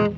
Day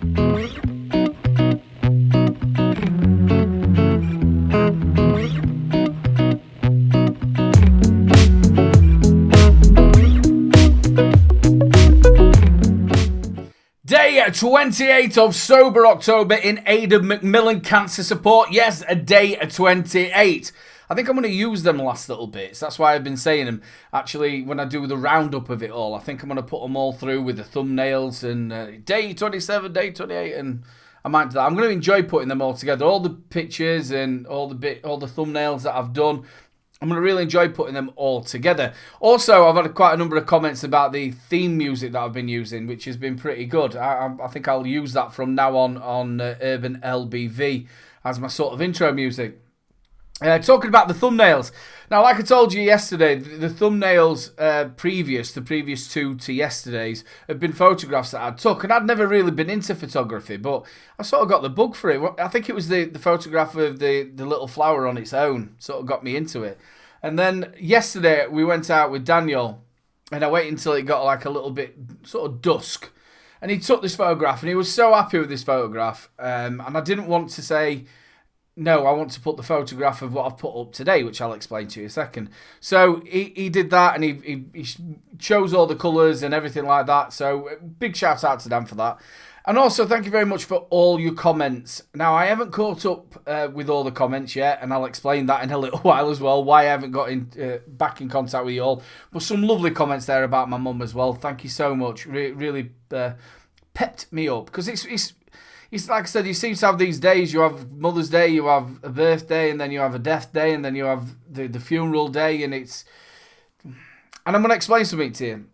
28 of Sober October in aid of Macmillan Cancer Support. Yes, a day 28. I think I'm going to use them last little bits. That's why I've been saying them. Actually, when I do the roundup of it all, I think I'm going to put them all through with the thumbnails and day 27, day 28, and I might do that. I'm going to enjoy putting them all together. All the pictures and all the thumbnails that I've done. I'm going to really enjoy putting them all together. Also, I've had quite a number of comments about the theme music that I've been using, which has been pretty good. I think I'll use that from now on Urban L.B.V. as my sort of intro music. Talking about the thumbnails. Now, like I told you yesterday, the thumbnails the previous two to yesterday's, have been photographs that I took. And I'd never really been into photography, but I sort of got the bug for it. I think it was the photograph of the little flower on its own sort of got me into it. And then yesterday, we went out with Daniel, and I waited until it got like a little bit sort of dusk. And he took this photograph, and he was so happy with this photograph. And I didn't want to say, no, I want to put the photograph of what I've put up today, which I'll explain to you in a second. So he did that, and he chose all the colours and everything like that. So big shout out to Dan for that. And also, thank you very much for all your comments. Now, I haven't caught up with all the comments yet, and I'll explain that in a little while as well, why I haven't got back in contact with you all. But some lovely comments there about my mum as well. Thank you so much. Really pepped me up. Because it's like I said, you seem to have these days. You have Mother's Day, you have a birthday, and then you have a death day, and then you have the funeral day, and I'm going to explain something to you.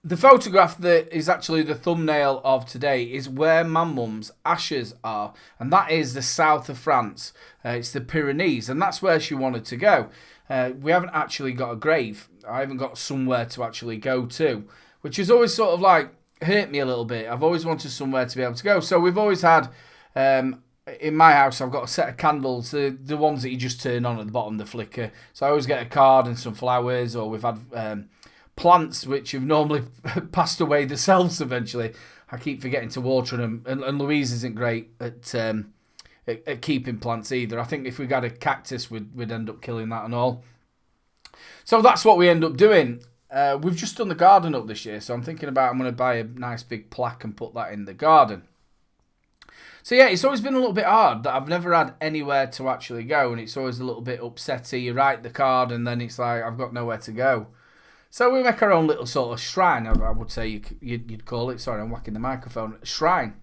The photograph that is actually the thumbnail of today is where my mum's ashes are, and that is the south of France. It's the Pyrenees, and that's where she wanted to go. We haven't actually got a grave. I haven't got somewhere to actually go to, which is always sort of like hurt me a little bit. I've always wanted somewhere to be able to go. So we've always had, in my house, I've got a set of candles, the ones that you just turn on at the bottom, the flicker. So I always get a card and some flowers, or we've had plants which have normally passed away themselves eventually. I keep forgetting to water them, and Louise isn't great at keeping plants either. I think if we got a cactus, we'd end up killing that and all. So that's what we end up doing. We've just done the garden up this year, so I'm thinking about I'm going to buy a nice big plaque and put that in the garden. So yeah, it's always been a little bit hard that I've never had anywhere to actually go, and it's always a little bit upsetty. You write the card and then it's like, I've got nowhere to go. So we make our own little sort of shrine, I would say you'd call it. Sorry, I'm whacking the microphone. Shrine.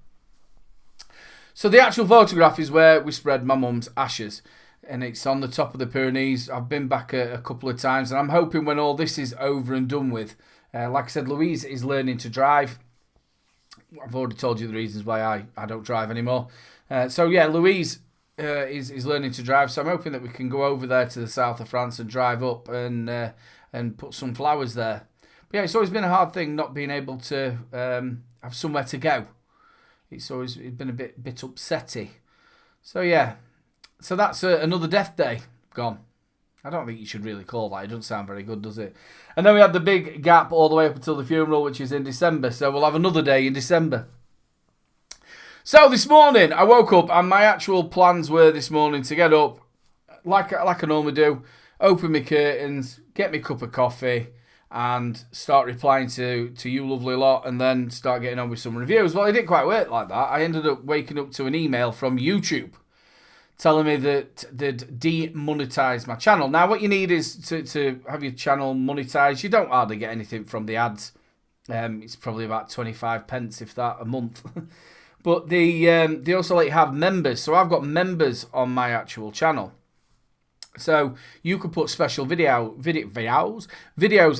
So the actual photograph is where we spread my mum's ashes, and it's on the top of the Pyrenees. I've been back a couple of times, and I'm hoping when all this is over and done with, like I said, Louise is learning to drive. I've already told you the reasons why I don't drive anymore. So yeah, Louise is learning to drive, so I'm hoping that we can go over there to the south of France and drive up and put some flowers there. But yeah, it's always been a hard thing not being able to have somewhere to go. It's been a bit upsetty. So yeah. So that's another death day gone. I don't think you should really call that. It doesn't sound very good, does it? And then we had the big gap all the way up until the funeral, which is in December. So we'll have another day in December. So this morning, I woke up, and my actual plans were this morning to get up, like I normally do, open my curtains, get me a cup of coffee, and start replying to you lovely lot, and then start getting on with some reviews. Well, it didn't quite work like that. I ended up waking up to an email from YouTube telling me that they'd demonetize my channel. Now, what you need is to have your channel monetized. You don't hardly get anything from the ads. It's probably about 25 pence, if that, a month. But they also let you have members. So I've got members on my actual channel. So you could put special videos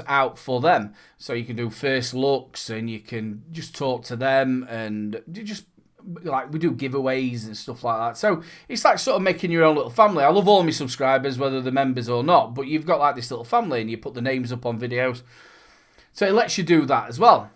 out for them. So you can do first looks, and you can just talk to them, and just like we do giveaways and stuff like that. So it's like sort of making your own little family. I love all my subscribers, whether they're members or not, but you've got like this little family, and you put the names up on videos. So it lets you do that as well.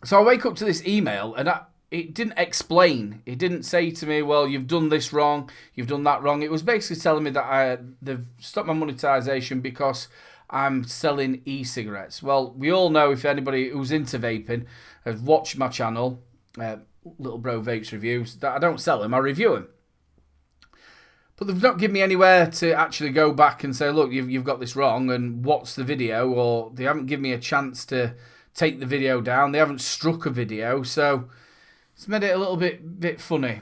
So I wake up to this email, and it didn't explain. It didn't say to me, well, you've done this wrong, you've done that wrong. It was basically telling me that they've stopped my monetization because I'm selling e-cigarettes. Well, we all know, if anybody who's into vaping has watched my channel, L.B.V vapes reviews. That I don't sell them, I review them. But they've not given me anywhere to actually go back and say, look, you've got this wrong, and what's the video? Or they haven't given me a chance to take the video down. They haven't struck a video, so it's made it a little bit funny.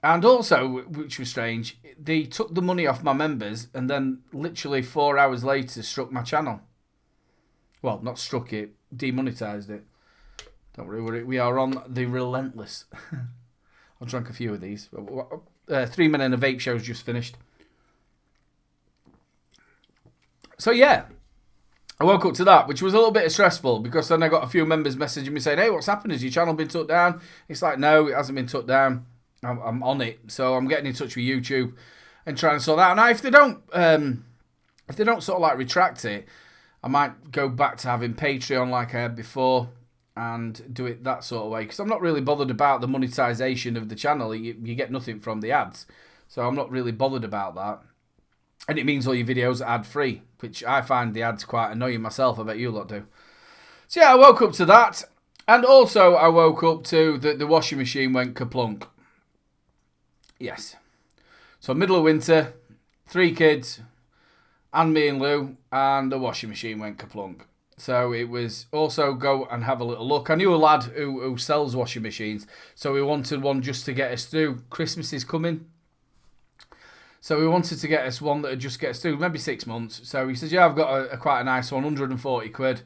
And also, which was strange, they took the money off my members and then literally 4 hours later struck my channel. Well, not struck it, demonetised it. Don't worry, we are on the relentless. I've drunk a few of these. 3 Men and a Vape show's just finished. So yeah, I woke up to that, which was a little bit stressful because then I got a few members messaging me saying, hey, what's happened? Has your channel been took down? It's like, no, it hasn't been took down. I'm on it. So I'm getting in touch with YouTube and trying to sort that out. Now, if they don't sort of like retract it, I might go back to having Patreon like I had before and do it that sort of way. Because I'm not really bothered about the monetization of the channel. You get nothing from the ads. So I'm not really bothered about that. And it means all your videos are ad-free, which I find the ads quite annoying myself. I bet you lot do. So yeah, I woke up to that. And also I woke up to the washing machine went kaplunk. Yes. So middle of winter, 3 kids, and me and Lou, and the washing machine went kaplunk. So it was also go and have a little look. I knew a lad who sells washing machines, so we wanted one just to get us through. Christmas is coming. So we wanted to get us one that would just get us through, maybe 6 months. So he says, yeah, I've got a quite a nice one, 140 quid.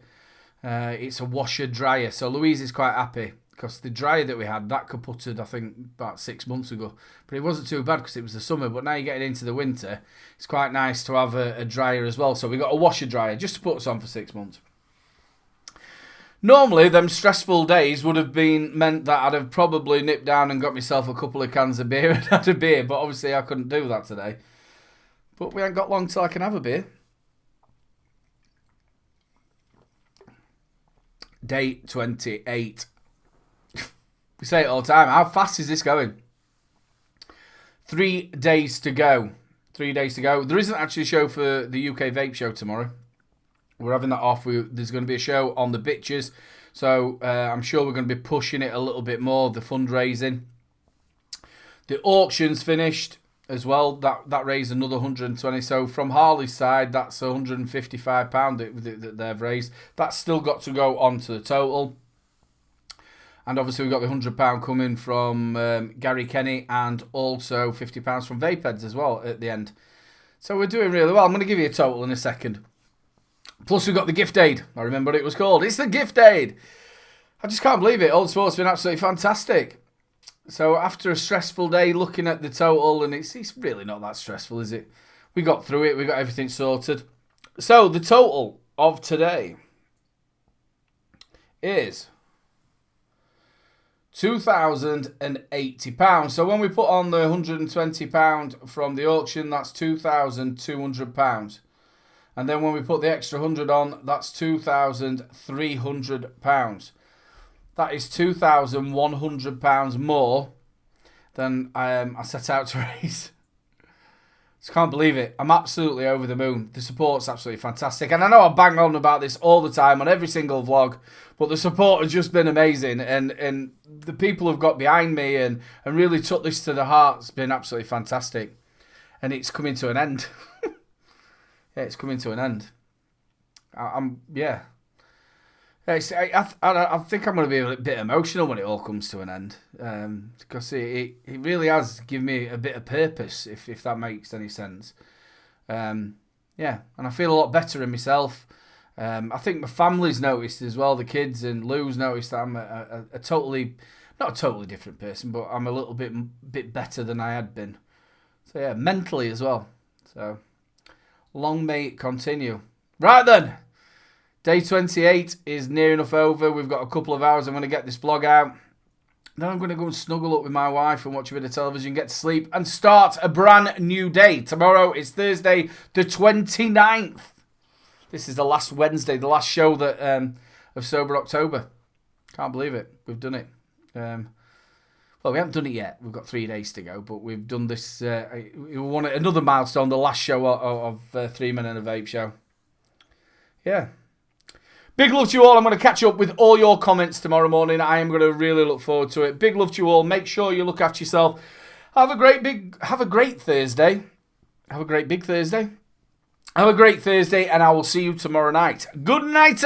It's a washer dryer. So Louise is quite happy because the dryer that we had, that kaputted, I think, about 6 months ago. But it wasn't too bad because it was the summer. But now you're getting into the winter, it's quite nice to have a dryer as well. So we got a washer dryer just to put us on for 6 months. Normally, them stressful days would have meant that I'd have probably nipped down and got myself a couple of cans of beer and had a beer. But obviously, I couldn't do that today. But we ain't got long till I can have a beer. Day 28. We say it all the time. How fast is this going? 3 days to go. 3 days to go. There isn't actually a show for the UK Vape Show tomorrow. We're having that off. There's going to be a show on the bitches. So I'm sure we're going to be pushing it a little bit more, the fundraising. The auction's finished as well. That raised another 120. So from Harley's side, that's £155 that they've raised. That's still got to go on to the total. And obviously we've got the £100 coming from Gary Kenny and also £50 from Vapeheads as well at the end. So we're doing really well. I'm going to give you a total in a second. Plus we've got the gift aid. I remember what it was called. It's the gift aid. I just can't believe it. Old Sport's been absolutely fantastic. So after a stressful day looking at the total, and it's really not that stressful, is it? We got through it. We got everything sorted. So the total of today is £2,080. So when we put on the £120 from the auction, that's £2,200. And then when we put the extra 100 on, that's £2,300. That is £2,100 more than I set out to raise. Just can't believe it. I'm absolutely over the moon. The support's absolutely fantastic. And I know I bang on about this all the time on every single vlog, but the support has just been amazing. And the people who've got behind me and really took this to the heart has been absolutely fantastic. And it's coming to an end. Yeah, it's coming to an end. I think I'm going to be a bit emotional when it all comes to an end. Because it really has given me a bit of purpose, if that makes any sense. And I feel a lot better in myself. I think my family's noticed as well, the kids, and Lou's noticed that I'm not a totally different person, but I'm a little bit better than I had been. So yeah, mentally as well. So long may it continue. Right then. Day 28 is near enough over. We've got a couple of hours. I'm going to get this vlog out. Then I'm going to go and snuggle up with my wife and watch a bit of television, get to sleep, and start a brand new day. Tomorrow is Thursday the 29th. This is the last Wednesday, the last show that of Sober October. Can't believe it. We've done it. Well, we haven't done it yet. We've got 3 days to go, but we've done this. We want another milestone, the last show of 3 Men and a Vape Show. Yeah. Big love to you all. I'm going to catch up with all your comments tomorrow morning. I am going to really look forward to it. Big love to you all. Make sure you look after yourself. Have a great Thursday. Have a great big Thursday. Have a great Thursday, and I will see you tomorrow night. Good night.